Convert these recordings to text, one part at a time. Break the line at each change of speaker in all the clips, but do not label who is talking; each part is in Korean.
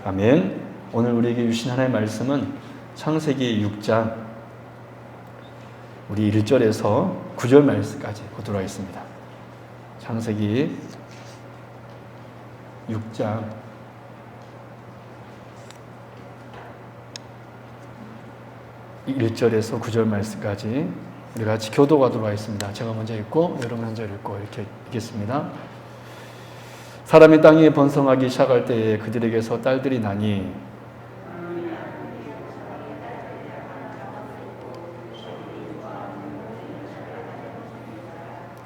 아멘. 오늘 우리에게 주신 하나님의 말씀은 창세기 6장 우리 1절에서 9절 말씀까지 보도록 하겠습니다. 창세기 6장 1절에서 9절 말씀까지 우리 같이 교도하도록 하겠습니다. 제가 먼저 읽고 여러분 한 절 읽고 이렇게 읽겠습니다. 사람이 땅에 번성하기 시작할 때에 그들에게서 딸들이 나니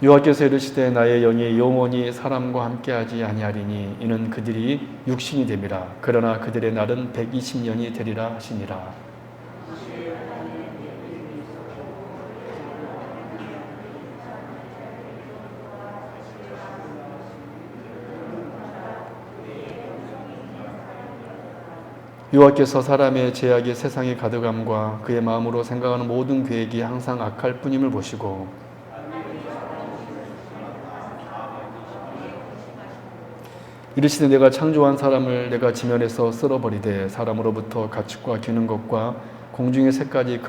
여호와께서 이르시되 나의 영이 영원히 사람과 함께하지 아니하리니 이는 그들이 육신이 됨이라. 그러나 그들의 날은 120년이 되리라 하시니라. 여호와께서 사람의 죄악이 세상에 가득함과 그의 마음으로 생각하는 모든 계획이 항상 악할 뿐임을 보시고 이르시되 내가 창조한 사람을 내가 지면에서 쓸어버리되 사람으로부터 가축과 기는 것과 공중의 새까지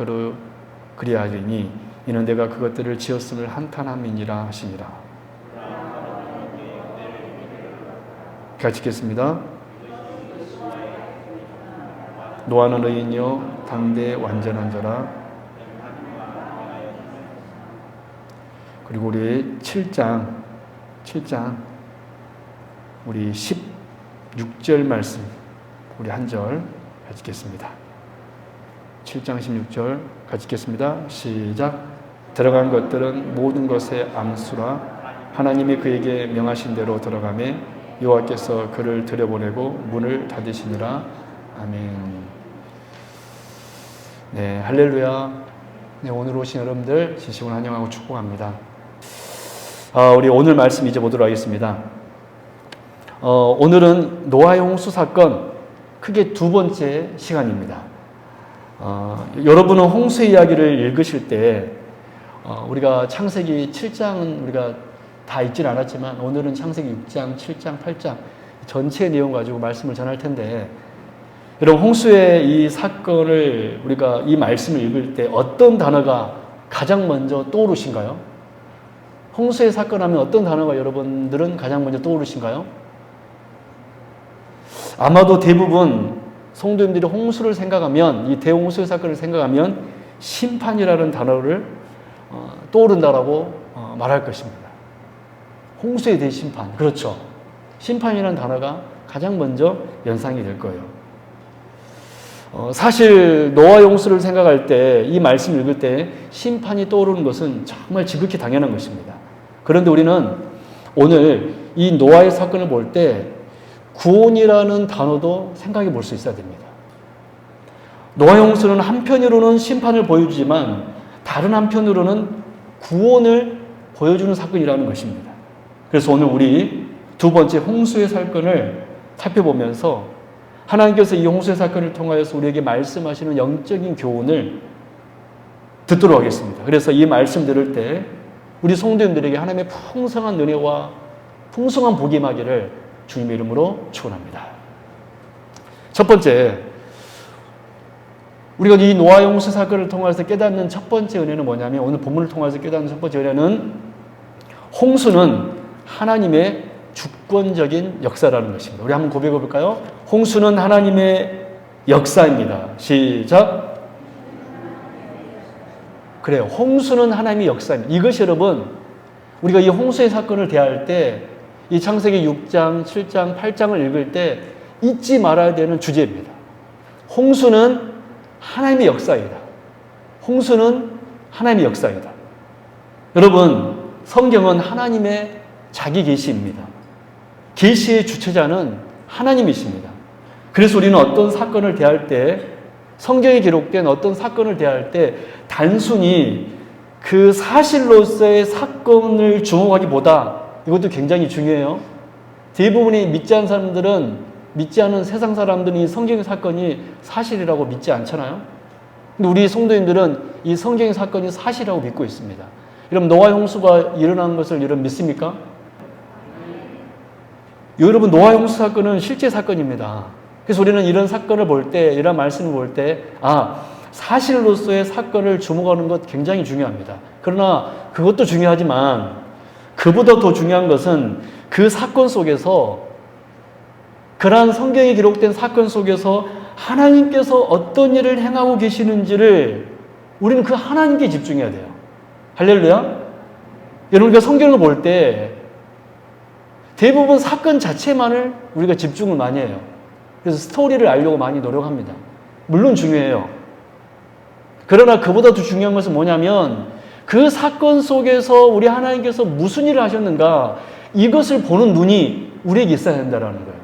그리하리니 이는 내가 그것들을 지었음을 한탄함이니라 하시니라. 같이 읽겠습니다. 노아는 의인이요 당대의 완전한 자라. 그리고 우리 7장 우리 16절 말씀 우리 한 절 같이 읽겠습니다. 7장 16절 같이 읽겠습니다. 시작. 들어간 것들은 모든 것의 암수라. 하나님이 그에게 명하신 대로 들어가매 여호와께서 그를 들여보내고 문을 닫으시니라. 아멘. 네, 할렐루야. 네, 오늘 오신 여러분들 진심으로 환영하고 축복합니다. 우리 오늘 말씀 이제 보도록 하겠습니다. 오늘은 노아의 홍수 사건 크게 두 번째 시간입니다. 여러분은 홍수 이야기를 읽으실 때 우리가 창세기 7장은 우리가 다 읽지는 않았지만 오늘은 창세기 6장, 7장, 8장 전체 내용 가지고 말씀을 전할 텐데 여러분 홍수의 이 사건을 우리가 이 말씀을 읽을 때 어떤 단어가 가장 먼저 떠오르신가요? 홍수의 사건 하면 어떤 단어가 여러분들은 가장 먼저 떠오르신가요? 아마도 대부분 성도님들이 홍수를 생각하면 이 대홍수의 사건을 생각하면 심판이라는 단어를 떠오른다라고 말할 것입니다. 홍수에 대해 심판. 그렇죠. 심판이라는 단어가 가장 먼저 연상이 될 거예요. 사실 노아의 홍수를 생각할 때 이 말씀을 읽을 때 심판이 떠오르는 것은 정말 지극히 당연한 것입니다. 그런데 우리는 오늘 이 노아의 사건을 볼 때 구원이라는 단어도 생각해 볼 수 있어야 됩니다. 노아의 홍수는 한편으로는 심판을 보여주지만 다른 한편으로는 구원을 보여주는 사건이라는 것입니다. 그래서 오늘 우리 두 번째 홍수의 사건을 살펴보면서 하나님께서 이 홍수의 사건을 통하여서 우리에게 말씀하시는 영적인 교훈을 듣도록 하겠습니다. 그래서 이 말씀 들을 때 우리 성도님들에게 하나님의 풍성한 은혜와 풍성한 복이 임하기를 주님의 이름으로 축원합니다. 첫 번째, 우리가 이 노아의 홍수 사건을 통해서 깨닫는 첫 번째 은혜는 뭐냐면 오늘 본문을 통해서 깨닫는 첫 번째 은혜는 홍수는 하나님의 주권적인 역사라는 것입니다. 우리 한번 고백해 볼까요? 홍수는 하나님의 역사입니다. 시작. 그래요. 홍수는 하나님의 역사입니다. 이것이 여러분 우리가 이 홍수의 사건을 대할 때 이 창세기 6장, 7장, 8장을 읽을 때 잊지 말아야 되는 주제입니다. 홍수는 하나님의 역사이다. 홍수는 하나님의 역사이다. 여러분 성경은 하나님의 자기 계시입니다. 계시의 주체자는 하나님이십니다. 그래서 우리는 어떤 사건을 대할 때 성경에 기록된 어떤 사건을 대할 때 단순히 그 사실로서의 사건을 주목하기보다 이것도 굉장히 중요해요. 대부분의 믿지 않는 사람들은 믿지 않은 세상 사람들은 이 성경의 사건이 사실이라고 믿지 않잖아요. 근데 우리 성도님들은 이 성경의 사건이 사실이라고 믿고 있습니다. 여러분 노아 홍수가 일어난 것을 여러분 믿습니까? 여러분 노아 홍수 사건은 실제 사건입니다. 그래서 우리는 이런 사건을 볼 때, 이런 말씀을 볼 때, 사실로서의 사건을 주목하는 것 굉장히 중요합니다. 그러나 그것도 중요하지만 그보다 더 중요한 것은 그 사건 속에서, 그러한 성경에 기록된 사건 속에서 하나님께서 어떤 일을 행하고 계시는지를 우리는 그 하나님께 집중해야 돼요. 할렐루야? 여러분, 우리가 성경을 볼 때 대부분 사건 자체만을 우리가 집중을 많이 해요. 그래서 스토리를 알려고 많이 노력합니다. 물론 중요해요. 그러나 그보다 더 중요한 것은 뭐냐면 그 사건 속에서 우리 하나님께서 무슨 일을 하셨는가, 이것을 보는 눈이 우리에게 있어야 된다는 거예요.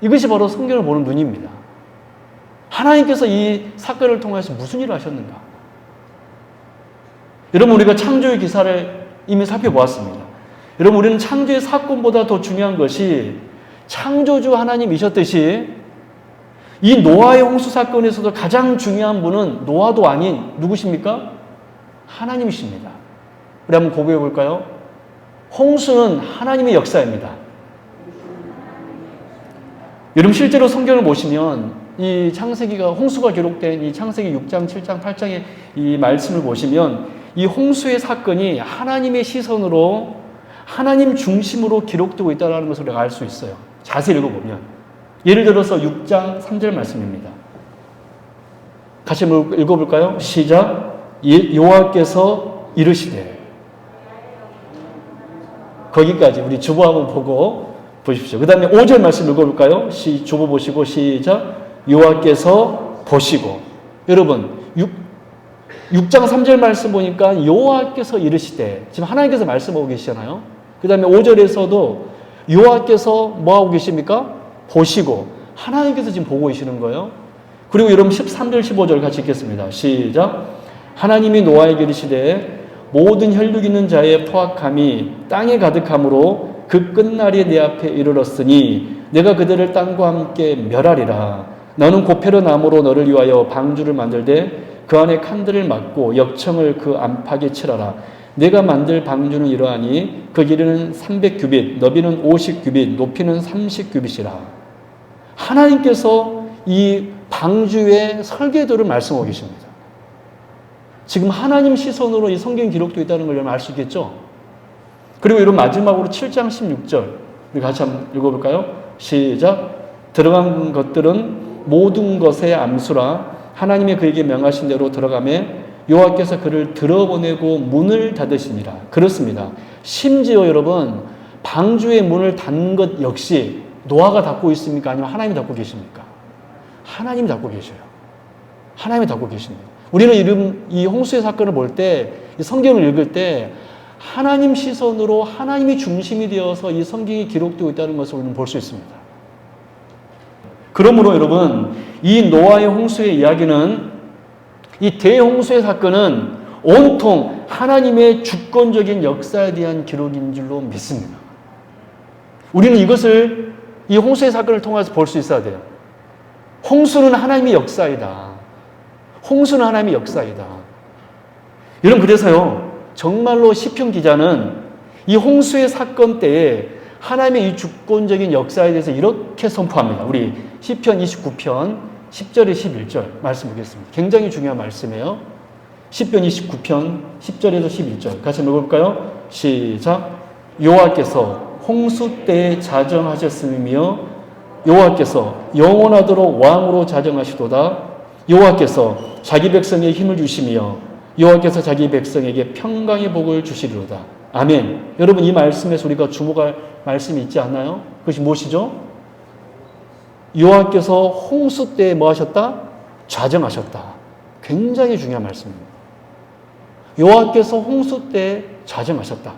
이것이 바로 성경을 보는 눈입니다. 하나님께서 이 사건을 통해서 무슨 일을 하셨는가. 여러분, 우리가 창조의 기사를 이미 살펴보았습니다. 여러분, 우리는 창조의 사건보다 더 중요한 것이 창조주 하나님이셨듯이 이 노아의 홍수 사건에서도 가장 중요한 분은 노아도 아닌 누구십니까? 하나님이십니다. 우리 한번 고백해 볼까요? 홍수는 하나님의 역사입니다. 여러분, 실제로 성경을 보시면 이 창세기가, 홍수가 기록된 이 창세기 6장, 7장, 8장의 이 말씀을 보시면 이 홍수의 사건이 하나님의 시선으로, 하나님 중심으로 기록되고 있다는 것을 우리가 알 수 있어요. 자세히 읽어보면. 예를 들어서 6장 3절 말씀입니다. 같이 읽어볼까요? 시작. 여호와께서 이르시되. 거기까지 우리 주보 한번 보고 보십시오. 그 다음에 5절 말씀 읽어볼까요? 주보 보시고 시작. 여호와께서 보시고. 여러분, 6장 3절 말씀 보니까 여호와께서 이르시되, 지금 하나님께서 말씀하고 계시잖아요. 그 다음에 5절에서도 여호와께서 뭐하고 계십니까? 보시고. 하나님께서 지금 보고 계시는 거예요. 그리고 여러분 13절 15절 같이 읽겠습니다. 시작. 하나님이 노아에게 이르시되 모든 혈육 있는 자의 포악함이 땅에 가득함으로 그 끝날이 내 앞에 이르렀으니 내가 그들을 땅과 함께 멸하리라. 너는 고페르 나무로 너를 위하여 방주를 만들되 그 안에 칸들을 막고 역청을 그 안팎에 칠하라. 내가 만들 방주는 이러하니 그 길이는 300규빗, 너비는 50규빗, 높이는 30규빗이라. 하나님께서 이 방주의 설계도를 말씀하고 계십니다. 지금 하나님 시선으로 이 성경 기록되어 있다는 걸 알 수 있겠죠? 그리고 이런 마지막으로 7장 16절 우리 같이 한번 읽어볼까요? 시작. 들어간 것들은 모든 것의 암수라. 하나님이 그에게 명하신 대로 들어가매 여호와께서 그를 들어보내고 문을 닫으시니라. 그렇습니다. 심지어 여러분, 방주의 문을 닫는 것 역시 노아가 닫고 있습니까? 아니면 하나님이 닫고 계십니까? 하나님이 닫고 계셔요. 하나님이 닫고 계십니다. 우리는 이 홍수의 사건을 볼 때, 이 성경을 읽을 때 하나님 시선으로 하나님이 중심이 되어서 이 성경이 기록되고 있다는 것을 우리는 볼 수 있습니다. 그러므로 여러분, 이 노아의 홍수의 이야기는, 이 대홍수의 사건은 온통 하나님의 주권적인 역사에 대한 기록인 줄로 믿습니다. 우리는 이것을, 이 홍수의 사건을 통해서 볼 수 있어야 돼요. 홍수는 하나님의 역사이다. 홍수는 하나님의 역사이다. 여러분, 그래서요, 정말로 시편 기자는 이 홍수의 사건 때에 하나님의 이 주권적인 역사에 대해서 이렇게 선포합니다. 우리 시편 29편 10절에 11절 말씀 보겠습니다. 굉장히 중요한 말씀이에요. 시편 29편 10절에서 11절 같이 읽어볼까요? 시작. 여호와께서 홍수 때에 자정하셨으며 여호와께서 영원하도록 왕으로 자정하시도다. 여호와께서 자기 백성에 힘을 주시며 여호와께서 자기 백성에게 평강의 복을 주시리로다. 아멘. 여러분, 이 말씀에서 우리가 주목할 말씀이 있지 않나요? 그것이 무엇이죠? 여호와께서 홍수 때에 뭐 하셨다? 자정하셨다. 굉장히 중요한 말씀입니다. 여호와께서 홍수 때에 자정하셨다.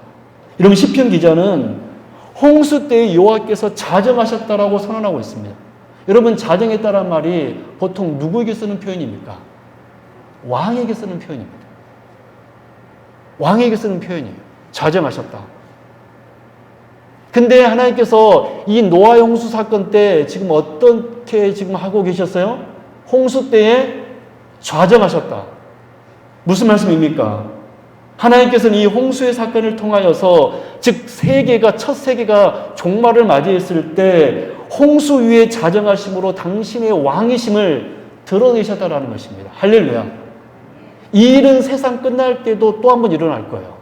이런 시편 기자는 홍수 때에 여호와께서 자정하셨다라고 선언하고 있습니다. 여러분, 자정했다란 말이 보통 누구에게 쓰는 표현입니까? 왕에게 쓰는 표현입니다. 왕에게 쓰는 표현이에요. 자정하셨다. 근데 하나님께서 이 노아의 홍수 사건 때 지금 어떻게 지금 하고 계셨어요? 홍수 때에 자정하셨다. 무슨 말씀입니까? 하나님께서는 이 홍수의 사건을 통하여서, 즉 첫 세계가 종말을 맞이했을 때 홍수 위에 자정하심으로 당신의 왕이심을 드러내셨다라는 것입니다. 할렐루야. 이 일은 세상 끝날 때도 또 한 번 일어날 거예요.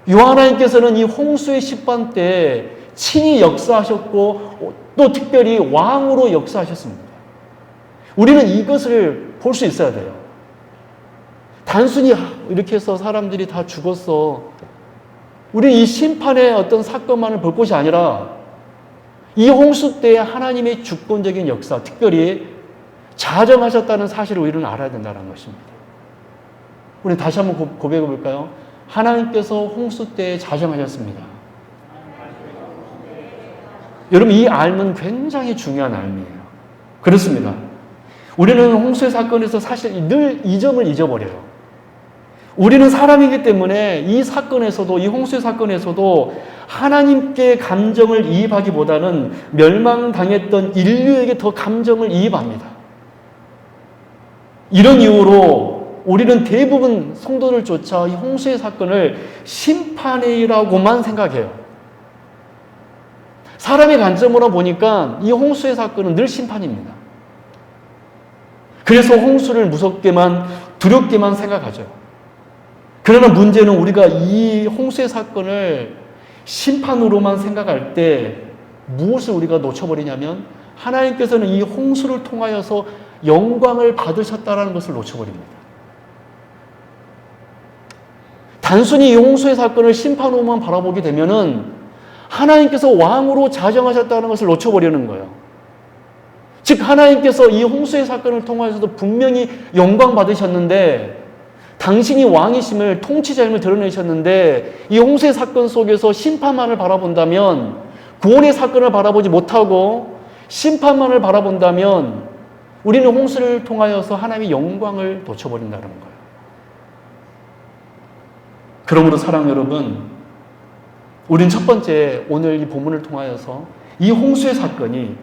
하나님께서는 이 홍수의 심판 때 친히 역사하셨고 또 특별히 왕으로 역사하셨습니다. 우리는 이것을 볼 수 있어야 돼요. 단순히 이렇게 해서 사람들이 다 죽었어. 우리 이 심판의 어떤 사건만을 볼 것이 아니라 이 홍수 때 하나님의 주권적인 역사, 특별히 자정하셨다는 사실을 우리는 알아야 된다는 것입니다. 우리 다시 한번 고백해 볼까요? 하나님께서 홍수 때 자정하셨습니다. 여러분, 이 알은 굉장히 중요한 알이에요. 그렇습니다. 우리는 홍수의 사건에서 사실 늘 이 점을 잊어버려요. 우리는 사람이기 때문에 이 사건에서도, 이 홍수의 사건에서도 하나님께 감정을 이입하기보다는 멸망당했던 인류에게 더 감정을 이입합니다. 이런 이유로 우리는 대부분 성도를 쫓아 이 홍수의 사건을 심판이라고만 생각해요. 사람의 관점으로 보니까 이 홍수의 사건은 늘 심판입니다. 그래서 홍수를 무섭게만, 두렵게만 생각하죠. 그러나 문제는 우리가 이 홍수의 사건을 심판으로만 생각할 때 무엇을 우리가 놓쳐버리냐면 하나님께서는 이 홍수를 통하여서 영광을 받으셨다는 것을 놓쳐버립니다. 단순히 이 홍수의 사건을 심판으로만 바라보게 되면은 하나님께서 왕으로 자정하셨다는 것을 놓쳐버리는 거예요. 즉 하나님께서 이 홍수의 사건을 통하여서도 분명히 영광 받으셨는데 당신이 왕이심을, 통치자임을 드러내셨는데 이 홍수의 사건 속에서 심판만을 바라본다면, 구원의 사건을 바라보지 못하고 심판만을 바라본다면 우리는 홍수를 통하여서 하나님의 영광을 놓쳐버린다는 거예요. 그러므로 사랑 여러분, 우리는 첫 번째 오늘 이 본문을 통하여서 이 홍수의 사건이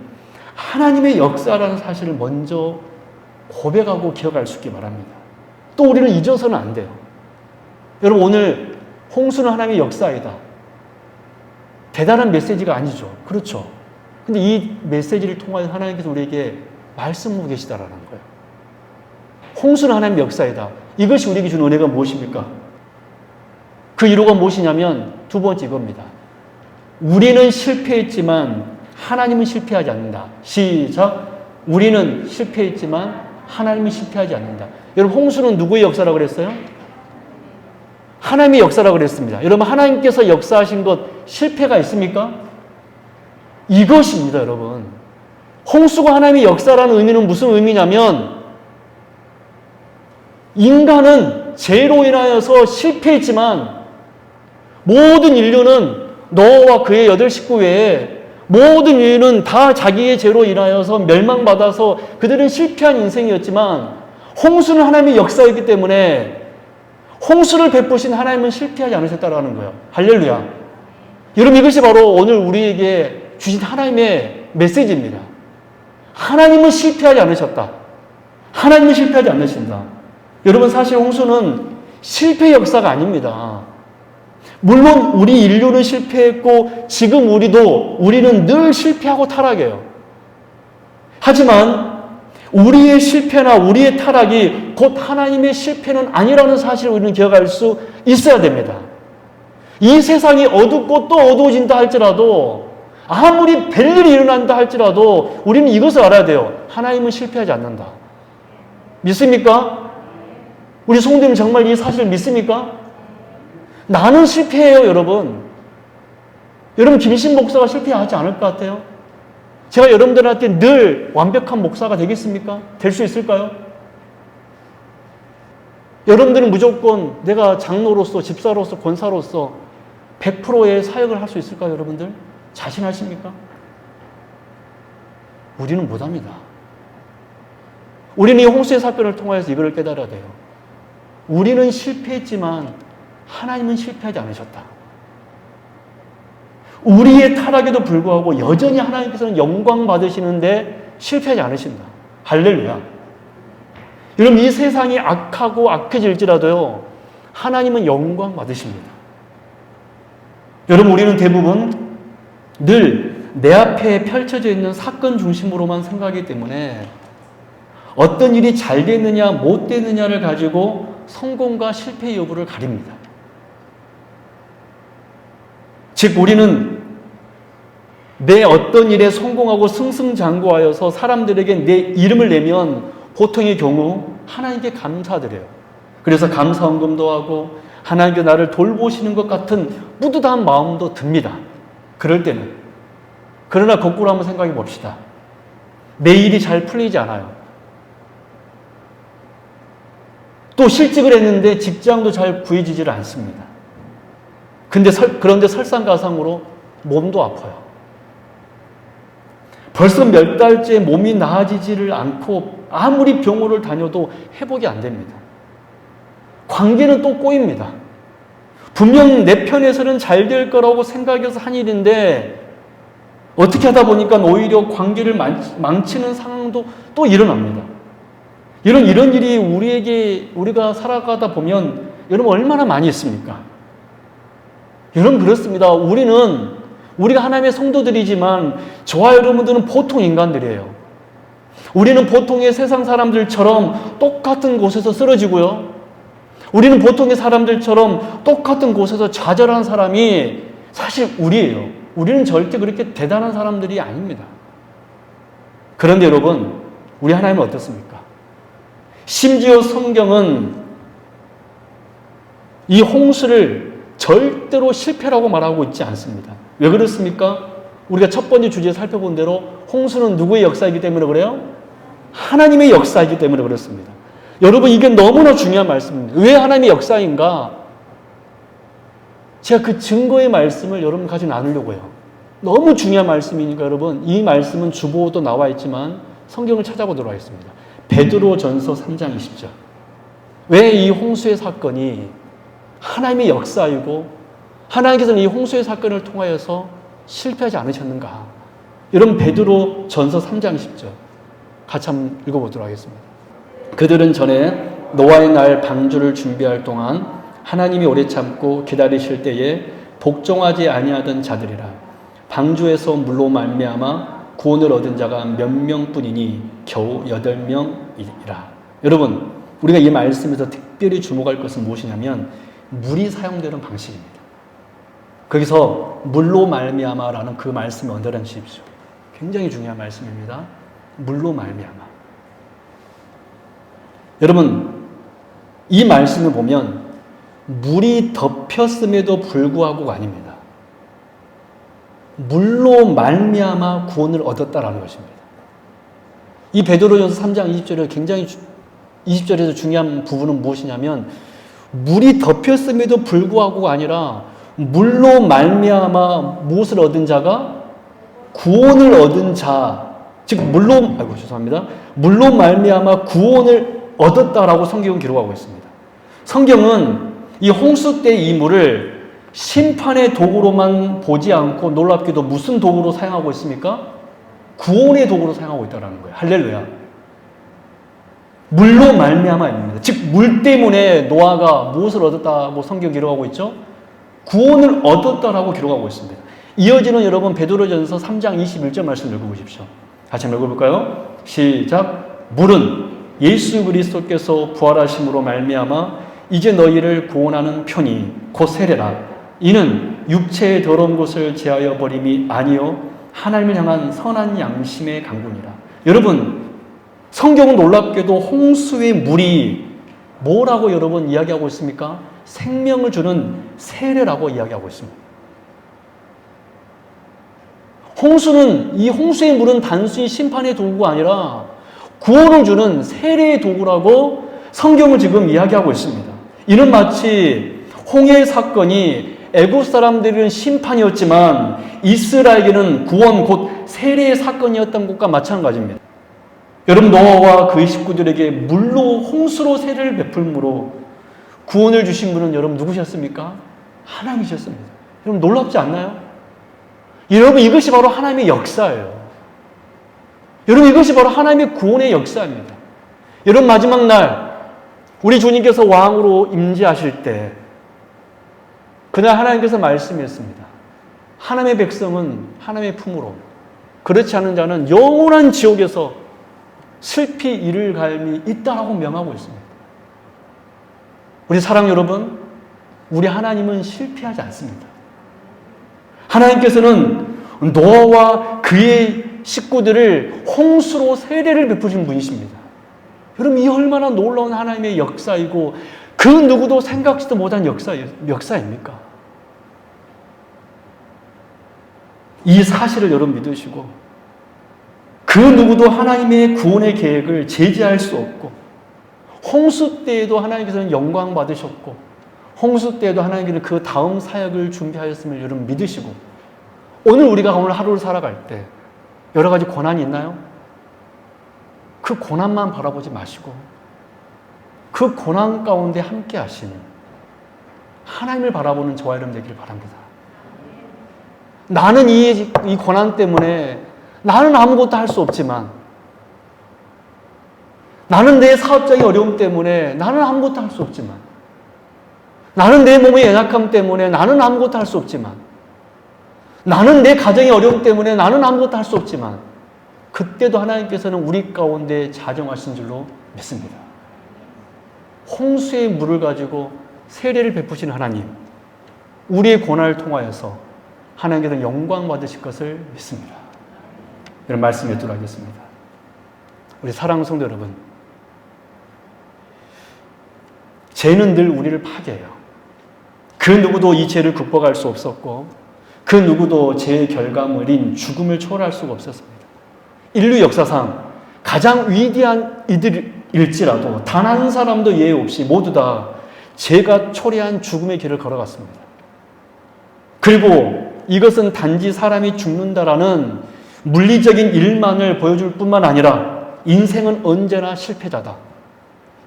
하나님의 역사라는 사실을 먼저 고백하고 기억할 수 있기 바랍니다. 또 우리는 잊어서는 안 돼요. 여러분, 오늘 홍수는 하나님의 역사이다. 대단한 메시지가 아니죠. 그렇죠. 근데 이 메시지를 통하여 하나님께서 우리에게 말씀하고 계시다라는 거예요. 홍수는 하나님의 역사이다. 이것이 우리에게 준 은혜가 무엇입니까? 그 이유가 무엇이냐면 두 번째 이겁니다. 우리는 실패했지만 하나님은 실패하지 않는다. 시작. 우리는 실패했지만 하나님은 실패하지 않는다. 여러분, 홍수는 누구의 역사라고 그랬어요? 하나님의 역사라고 그랬습니다. 여러분, 하나님께서 역사하신 것 실패가 있습니까? 이것입니다, 여러분. 홍수가 하나님의 역사라는 의미는 무슨 의미냐면 인간은 죄로 인하여서 실패했지만 모든 인류는 노아와 그의 8 식구 외에 모든 인류는 다 자기의 죄로 인하여서 멸망받아서 그들은 실패한 인생이었지만 홍수는 하나님의 역사이기 때문에 홍수를 베푸신 하나님은 실패하지 않으셨다라는 거예요. 할렐루야. 여러분, 이것이 바로 오늘 우리에게 주신 하나님의 메시지입니다. 하나님은 실패하지 않으셨다. 하나님은 실패하지 않으신다. 여러분, 사실 홍수는 실패 역사가 아닙니다. 물론 우리 인류는 실패했고 지금 우리는 늘 실패하고 타락해요. 하지만 우리의 실패나 우리의 타락이 곧 하나님의 실패는 아니라는 사실을 우리는 기억할 수 있어야 됩니다. 이 세상이 어둡고 또 어두워진다 할지라도, 아무리 별일이 일어난다 할지라도 우리는 이것을 알아야 돼요. 하나님은 실패하지 않는다. 믿습니까? 우리 성도님 정말 이 사실을 믿습니까? 나는 실패해요, 여러분. 여러분, 김신 목사가 실패하지 않을 것 같아요? 제가 여러분들한테 늘 완벽한 목사가 되겠습니까? 될 수 있을까요? 여러분들은 무조건 내가 장로로서, 집사로서, 권사로서 100%의 사역을 할 수 있을까요, 여러분들? 자신하십니까? 우리는 못합니다. 우리는 이 홍수의 사건을 통해서 이걸 깨달아야 돼요. 우리는 실패했지만 하나님은 실패하지 않으셨다. 우리의 타락에도 불구하고 여전히 하나님께서는 영광 받으시는데 실패하지 않으신다. 할렐루야. 여러분, 이 세상이 악하고 악해질지라도요, 하나님은 영광 받으십니다. 여러분, 우리는 대부분 늘 내 앞에 펼쳐져 있는 사건 중심으로만 생각하기 때문에 어떤 일이 잘 됐느냐 못 됐느냐를 가지고 성공과 실패 여부를 가립니다. 즉 우리는 내 어떤 일에 성공하고 승승장구하여서 사람들에게 내 이름을 내면 보통의 경우 하나님께 감사드려요. 그래서 감사헌금도 하고 하나님께 나를 돌보시는 것 같은 뿌듯한 마음도 듭니다. 그럴 때는. 그러나 거꾸로 한번 생각해 봅시다. 내 일이 잘 풀리지 않아요. 또 실직을 했는데 직장도 잘 구해지질 않습니다. 그런데 설상가상으로 몸도 아파요. 벌써 몇 달째 몸이 나아지지를 않고 아무리 병원을 다녀도 회복이 안 됩니다. 관계는 또 꼬입니다. 분명 내 편에서는 잘 될 거라고 생각해서 한 일인데 어떻게 하다 보니까 오히려 관계를 망치는 상황도 또 일어납니다. 이런 일이 우리가 살아가다 보면 여러분 얼마나 많이 있습니까? 여러분 그렇습니다. 우리가 하나님의 성도들이지만 저와 여러분들은 보통 인간들이에요. 우리는 보통의 세상 사람들처럼 똑같은 곳에서 쓰러지고요. 우리는 보통의 사람들처럼 똑같은 곳에서 좌절한 사람이 사실 우리예요. 우리는 절대 그렇게 대단한 사람들이 아닙니다. 그런데 여러분, 우리 하나님은 어떻습니까? 심지어 성경은 이 홍수를 절대로 실패라고 말하고 있지 않습니다. 왜 그렇습니까? 우리가 첫 번째 주제에 살펴본 대로 홍수는 누구의 역사이기 때문에 그래요? 하나님의 역사이기 때문에 그렇습니다. 여러분 이게 너무나 중요한 말씀입니다. 왜 하나님의 역사인가? 제가 그 증거의 말씀을 여러분 같이 나누려고 해요. 너무 중요한 말씀이니까 여러분 이 말씀은 주보도 나와 있지만 성경을 찾아보도록 하겠습니다. 베드로전서 3장 20절. 왜 이 홍수의 사건이 하나님의 역사이고 하나님께서는 이 홍수의 사건을 통하여서 실패하지 않으셨는가? 여러분 베드로전서 3장 10절 같이 한번 읽어보도록 하겠습니다. 그들은 전에 노아의 날 방주를 준비할 동안 하나님이 오래 참고 기다리실 때에 복종하지 아니하던 자들이라. 방주에서 물로 말미암아 구원을 얻은 자가 몇 명뿐이니 겨우 8명이라. 여러분 우리가 이 말씀에서 특별히 주목할 것은 무엇이냐면 물이 사용되는 방식입니다. 거기서 물로 말미암아라는 그 말씀을 언더라인하십시오. 굉장히 중요한 말씀입니다. 물로 말미암아. 여러분 이 말씀을 보면 물이 덮였음에도 불구하고가 아닙니다. 물로 말미암아 구원을 얻었다라는 것입니다. 이 베드로전서 3장 20절에 굉장히 20절에서 중요한 부분은 무엇이냐면 물이 덮였음에도 불구하고가 아니라 물로 말미암아 무엇을 얻은 자가 구원을 얻은 자, 즉 물로 말미암아 구원을 얻었다라고 성경은 기록하고 있습니다. 성경은 이 홍수 때 이 물을 심판의 도구로만 보지 않고 놀랍게도 무슨 도구로 사용하고 있습니까? 구원의 도구로 사용하고 있다는 거예요. 할렐루야. 물로 말미암아입니다. 즉 물 때문에 노아가 무엇을 얻었다고 성경 기록하고 있죠? 구원을 얻었다라고 기록하고 있습니다. 이어지는 여러분 베드로전서 3장 21절 말씀 읽어보십시오. 같이 한번 읽어볼까요? 시작. 물은 예수 그리스도께서 부활하심으로 말미암아 이제 너희를 구원하는 편이 곧 세례라. 이는 육체의 더러운 것을 제하여 버림이 아니요 하나님을 향한 선한 양심의 강군이라. 여러분 성경은 놀랍게도 홍수의 물이 뭐라고 여러분 이야기하고 있습니까? 생명을 주는 세례라고 이야기하고 있습니다. 이 홍수의 물은 단순히 심판의 도구가 아니라 구원을 주는 세례의 도구라고 성경을 지금 이야기하고 있습니다. 이는 마치 홍해 사건이 애굽 사람들은 심판이었지만 이스라엘에게는 구원 곧 세례의 사건이었던 것과 마찬가지입니다. 여러분 노아와 그의 식구들에게 물로 홍수로 세례를 베풀므로 구원을 주신 분은 여러분 누구셨습니까? 하나님이셨습니다. 여러분 놀랍지 않나요? 여러분 이것이 바로 하나님의 역사예요. 여러분 이것이 바로 하나님의 구원의 역사입니다. 여러분 마지막 날 우리 주님께서 왕으로 임재하실 때 그날 하나님께서 말씀했습니다. 하나님의 백성은 하나님의 품으로, 그렇지 않은 자는 영원한 지옥에서 슬피 이를 갈미 있다라고 명하고 있습니다. 우리 사랑 여러분, 우리 하나님은 실패하지 않습니다. 하나님께서는 노아와 그의 식구들을 홍수로 세례를 베푸신 분이십니다. 여러분, 이 얼마나 놀라운 하나님의 역사이고 그 누구도 생각지도 못한 역사입니까? 이 사실을 여러분 믿으시고, 그 누구도 하나님의 구원의 계획을 제지할 수 없고, 홍수 때에도 하나님께서는 영광 받으셨고, 홍수 때에도 하나님께서는 그 다음 사역을 준비하였음을 여러분 믿으시고, 오늘 우리가 오늘 하루를 살아갈 때 여러 가지 고난이 있나요? 그 고난만 바라보지 마시고 그 고난 가운데 함께 하시는 하나님을 바라보는 저와 여러분 되기를 바랍니다. 나는 이 고난 때문에 나는 아무것도 할 수 없지만, 나는 내 사업적인 어려움 때문에 나는 아무것도 할 수 없지만, 나는 내 몸의 연약함 때문에 나는 아무것도 할 수 없지만, 나는 내 가정의 어려움 때문에 나는 아무것도 할 수 없지만, 그때도 하나님께서는 우리 가운데 자정하신 줄로 믿습니다. 홍수의 물을 가지고 세례를 베푸신 하나님, 우리의 고난을 통하여서 하나님께서 영광 받으실 것을 믿습니다. 이런 말씀 맺도록 하겠습니다. 우리 사랑하는 성도 여러분, 죄는 늘 우리를 파괴해요. 그 누구도 이 죄를 극복할 수 없었고, 그 누구도 죄의 결과물인 죽음을 초월할 수가 없었습니다. 인류 역사상 가장 위대한 이들일지라도 단 한 사람도 예외 없이 모두 다 죄가 초래한 죽음의 길을 걸어갔습니다. 그리고 이것은 단지 사람이 죽는다라는 물리적인 일만을 보여줄 뿐만 아니라 인생은 언제나 실패자다,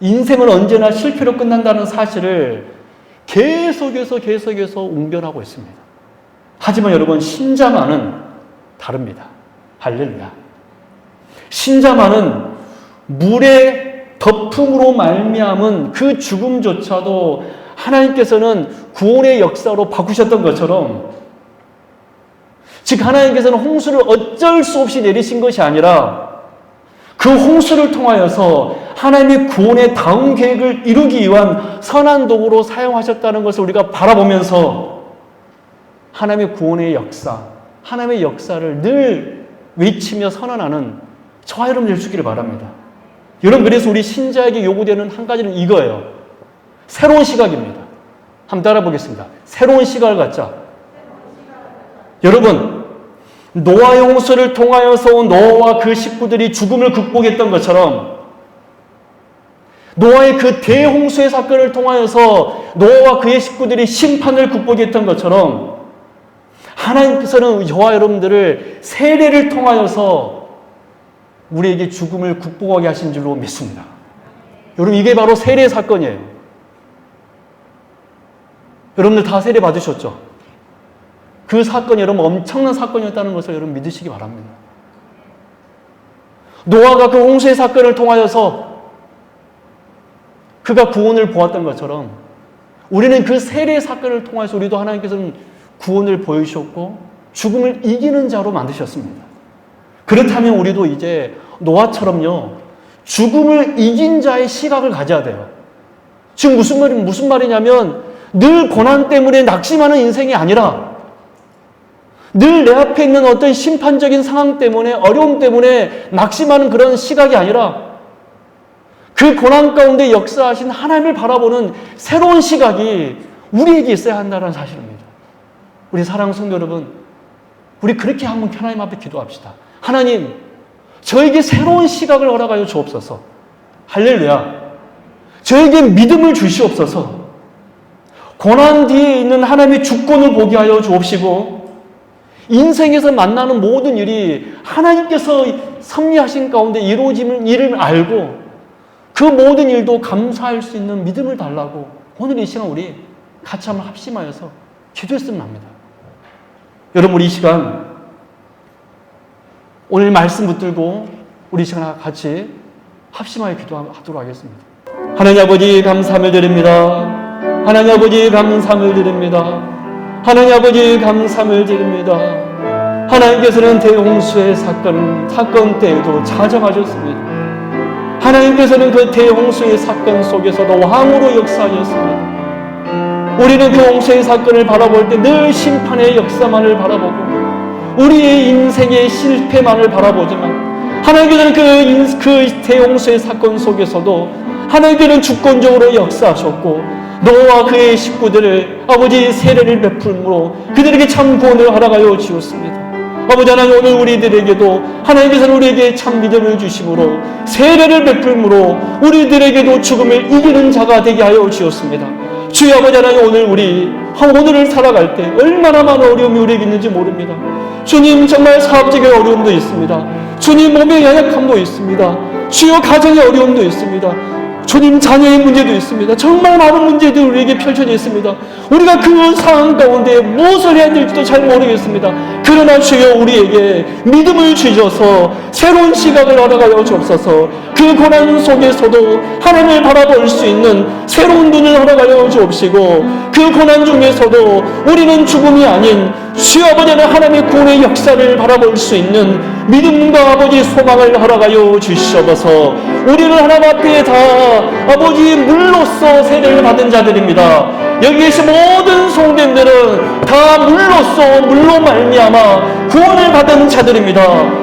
인생은 언제나 실패로 끝난다는 사실을 계속해서 웅변하고 있습니다. 하지만 여러분, 신자만은 다릅니다. 할렐루야. 신자만은 물의 덮음으로 말미암은 그 죽음조차도 하나님께서는 구원의 역사로 바꾸셨던 것처럼, 즉 하나님께서는 홍수를 어쩔 수 없이 내리신 것이 아니라 그 홍수를 통하여서 하나님의 구원의 다음 계획을 이루기 위한 선한 도구로 사용하셨다는 것을 우리가 바라보면서 하나님의 구원의 역사, 하나님의 역사를 늘 외치며 선언하는 저와 여러분 될 수 있기를 바랍니다. 여러분, 그래서 우리 신자에게 요구되는 한 가지는 이거예요. 새로운 시각입니다. 한번 따라 보겠습니다. 새로운 시각을 갖자. 여러분, 노아의 홍수를 통하여서 노아와 그 식구들이 죽음을 극복했던 것처럼, 노아의 그 대홍수의 사건을 통하여서 노아와 그의 식구들이 심판을 극복했던 것처럼, 하나님께서는 저와 여러분들을 세례를 통하여서 우리에게 죽음을 극복하게 하신 줄로 믿습니다. 여러분, 이게 바로 세례 사건이에요. 여러분들 다 세례 받으셨죠? 그 사건이 여러분 엄청난 사건이었다는 것을 여러분 믿으시기 바랍니다. 노아가 그 홍수의 사건을 통하여서 그가 구원을 보았던 것처럼, 우리는 그 세례 사건을 통해서 우리도 하나님께서는 구원을 보여주셨고 죽음을 이기는 자로 만드셨습니다. 그렇다면 우리도 이제 노아처럼요, 죽음을 이긴 자의 시각을 가져야 돼요. 지금 무슨 말이냐면, 늘 고난 때문에 낙심하는 인생이 아니라, 늘 내 앞에 있는 어떤 심판적인 상황 때문에, 어려움 때문에 낙심하는 그런 시각이 아니라, 그 고난 가운데 역사하신 하나님을 바라보는 새로운 시각이 우리에게 있어야 한다는 사실입니다. 우리 사랑하는 성도 여러분, 우리 그렇게 한번 하나님 앞에 기도합시다. 하나님, 저에게 새로운 시각을 허락하여 주옵소서. 할렐루야. 저에게 믿음을 주시옵소서. 고난 뒤에 있는 하나님의 주권을 보게 하여 주옵시고, 인생에서 만나는 모든 일이 하나님께서 섭리하신 가운데 이루어지는 일을 알고 그 모든 일도 감사할 수 있는 믿음을 달라고 오늘 이 시간 우리 같이 한번 합심하여서 기도했으면 합니다. 여러분, 우리 이 시간 오늘 말씀 붙들고 우리 시간 같이 합심하여 기도하도록 하겠습니다. 하나님 아버지, 감사함을 드립니다. 하나님 아버지, 감사함을 드립니다. 하나님 아버지 감사를 드립니다. 하나님께서는 대홍수의 사건 때에도 자정하셨습니다. 하나님께서는 그 대홍수의 사건 속에서도 왕으로 역사하셨습니다. 우리는 그 홍수의 사건을 바라볼 때 늘 심판의 역사만을 바라보고 우리의 인생의 실패만을 바라보지만 하나님께서는 그 대홍수의 사건 속에서도 하나님께서는 주권적으로 역사하셨고 노아와 그의 식구들을 아버지 세례를 베풀므로 그들에게 참 구원을 허락하여 주었습니다. 아버지 하나님, 오늘 우리들에게도 하나님께서는 우리에게 참 믿음을 주심으로 세례를 베풀므로 우리들에게도 죽음을 이기는 자가 되게 하여 주었습니다. 주여 아버지 하나님, 오늘을 살아갈 때 얼마나 많은 어려움이 우리에게 있는지 모릅니다. 주님, 정말 사업적인 어려움도 있습니다. 주님, 몸의 연약함도 있습니다. 주여, 가정의 어려움도 있습니다. 주님, 자녀의 문제도 있습니다. 정말 많은 문제들이 우리에게 펼쳐져 있습니다. 우리가 그 상황 가운데 무엇을 해야 될지도 잘 모르겠습니다. 그러나 주여, 우리에게 믿음을 주셔서 새로운 시각을 허락하여 주옵소서. 그 고난 속에서도 하나님을 바라볼 수 있는 새로운 눈을 허락하여 주옵시고, 그 고난 중에서도 우리는 죽음이 아닌 주여 아버지 하나님의 구원의 역사를 바라볼 수 있는 믿음과 아버지 소망을 허락하여 주시옵소서. 우리는 하나님 앞에 다 아버지 물로써 세례를 받은 자들입니다. 여기 계신 모든 성도님들은 다 물로 말미암아 구원을 받은 자들입니다.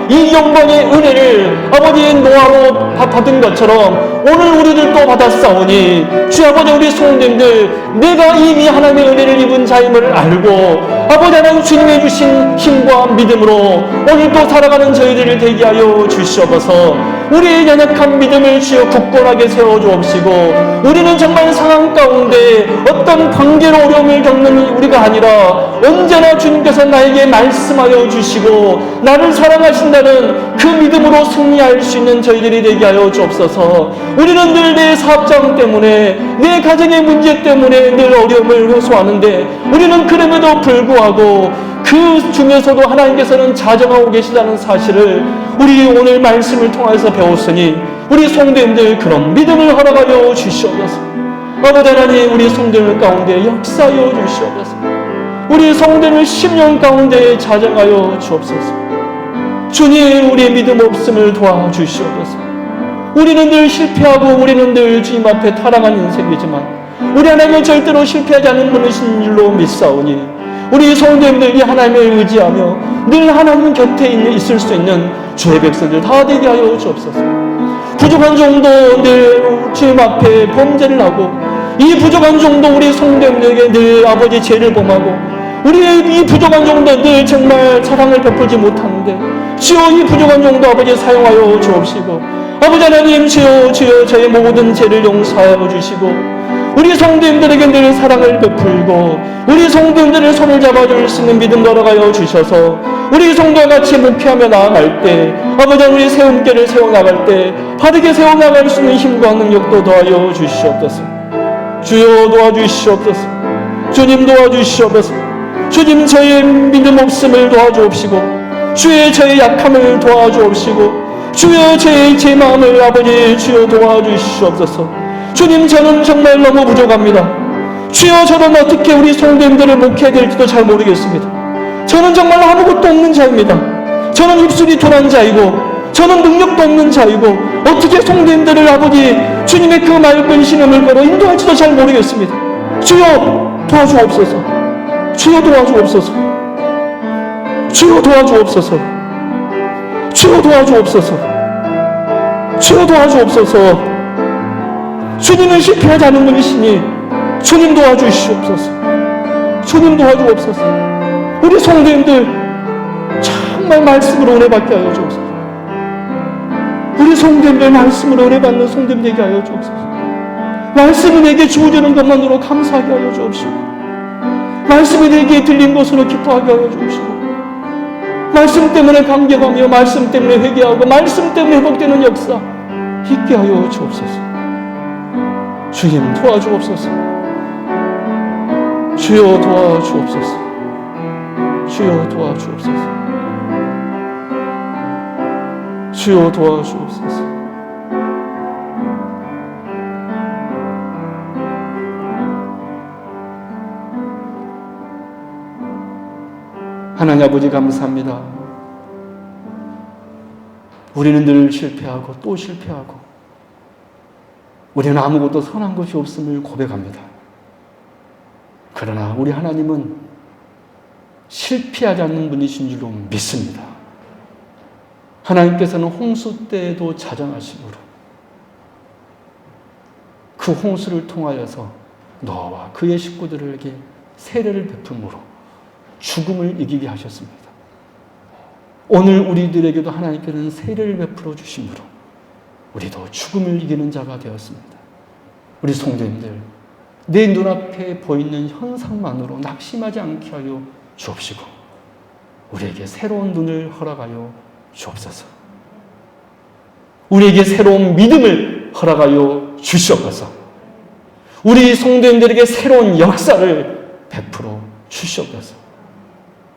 이 영광의 은혜를 아버지의 노아로 받은 것처럼 오늘 우리들도 받았사오니 주 아버지, 우리 성도님들 내가 이미 하나님의 은혜를 입은 자임을 알고 아버지 하나님 주님이 주신 힘과 믿음으로 오늘도 살아가는 저희들을 되게 하여 주시옵소서. 우리의 연약한 믿음을 주여 굳건하게 세워주옵시고, 우리는 정말 상황 가운데 어떤 관계로 어려움을 겪는 우리가 아니라 언제나 주님께서 나에게 말씀하여 주시고 나를 사랑하신다는 그 믿음으로 승리할 수 있는 저희들이 되게 하여 주옵소서. 우리는 늘 내 사업장 때문에 내 가정의 문제 때문에 늘 어려움을 호소하는데 우리는 그럼에도 불구하고 그 중에서도 하나님께서는 자정하고 계시다는 사실을 우리 오늘 말씀을 통해서 배웠으니 우리 성도님들 그런 믿음을 허락하여 주시옵소서. 아버지 하나님, 우리 성도들 가운데 역사하여 주시옵소서. 우리 성도들 10년 가운데 자정하여 주옵소서. 주님, 우리의 믿음 없음을 도와주시옵소서. 우리는 늘 실패하고 우리는 늘 주님 앞에 타락한 인생이지만 우리 하나님은 절대로 실패하지 않는 분이신 줄로 믿사오니 우리 성도님들이 하나님을 의지하며 늘 하나님 곁에 있을 수 있는 주의 백성들 다 되게 하여 주옵소서. 부족한 정도 늘 주님 앞에 범죄를 하고 이 부족한 정도 우리 성도님들에게 늘 아버지 죄를 범하고 우리의 이 부족한 정도 늘 정말 사랑을 베풀지 못하는데 주여, 이 부족한 정도 아버지 사용하여 주옵시고 아버지 하나님, 주여 저의 모든 죄를 용서하여 주시고 우리 성도님들에게 늘 사랑을 베풀고 우리 성도님들을 손을 잡아줄 수 있는 믿음 걸어가여 주셔서 우리 성도와 같이 목회하며 나아갈 때 아버지, 우리 세움께를 세워나갈 때 바르게 세워나갈 수 있는 힘과 능력도 더하여 주시옵소서. 주여 도와주시옵소서. 주님 도와주시옵소서. 주님, 저의 믿음 없음을 도와주옵시고 주의 저의 약함을 도와주옵시고 주여 제 마음을 아버지 주여 도와주시옵소서. 주님, 저는 정말 너무 부족합니다. 주여, 저는 어떻게 우리 성도님들을 목회해야 될지도 잘 모르겠습니다. 저는 정말 아무것도 없는 자입니다. 저는 입술이 둔한 자이고 저는 능력도 없는 자이고 어떻게 성도님들을 아버지 주님의 그 맑은 신음을 걸어 인도할지도 잘 모르겠습니다. 주여 도와주옵소서. 주여 도와주옵소서. 주여 도와주옵소서. 주여 도와주옵소서. 주여 도와주옵소서. 주님은 실패하지 않은 분이시니 주님 도와주시옵소서. 주님 도와주옵소서. 우리 성도님들 정말 말씀으로 은혜 받게 하여 주옵소서. 우리 성도님들 말씀으로 은혜 받는 성도님 되게 하여 주옵소서. 말씀이 내게 주어지는 것만으로 감사하게 하여 주옵시고 말씀이 내게 들린 것으로 기뻐하게 하여 주옵시고 말씀 때문에 감격하며 말씀 때문에 회개하고 말씀 때문에 회복되는 역사 있게 하여 주옵소서. 주님 도와주옵소서. 주여 도와주옵소서. 주여 도와주옵소서. 주여 도와주옵소서. 하나님 아버지 감사합니다. 우리는 늘 실패하고 또 실패하고 우리는 아무것도 선한 것이 없음을 고백합니다. 그러나 우리 하나님은 실패하지 않는 분이신 줄로 믿습니다. 하나님께서는 홍수 때에도 자정하심으로 그 홍수를 통하여서 너와 그의 식구들에게 세례를 베품으로 죽음을 이기게 하셨습니다. 오늘 우리들에게도 하나님께는 세례를 베풀어 주심으로 우리도 죽음을 이기는 자가 되었습니다. 우리 성도님들, 내 눈앞에 보이는 현상만으로 낙심하지 않게 하여 주옵시고 우리에게 새로운 눈을 허락하여 주옵소서. 우리에게 새로운 믿음을 허락하여 주시옵소서. 우리 성도님들에게 새로운 역사를 베풀어 주시옵소서.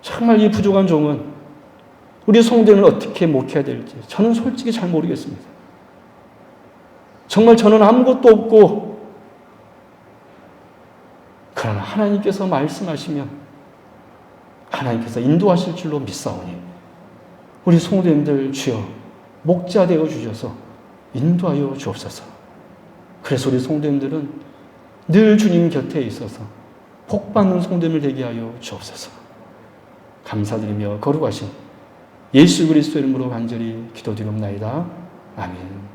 정말 이 부족한 종은 우리 성도님을 어떻게 목회해야 될지 저는 솔직히 잘 모르겠습니다. 정말 저는 아무것도 없고 그러나 하나님께서 말씀하시면 하나님께서 인도하실 줄로 믿사오니 우리 성도님들 주여 목자 되어 주셔서 인도하여 주옵소서. 그래서 우리 성도님들은 늘 주님 곁에 있어서 복받는 성도님을 되게 하여 주옵소서. 감사드리며 거룩하신 예수 그리스도 이름으로 간절히 기도드리옵나이다. 아멘.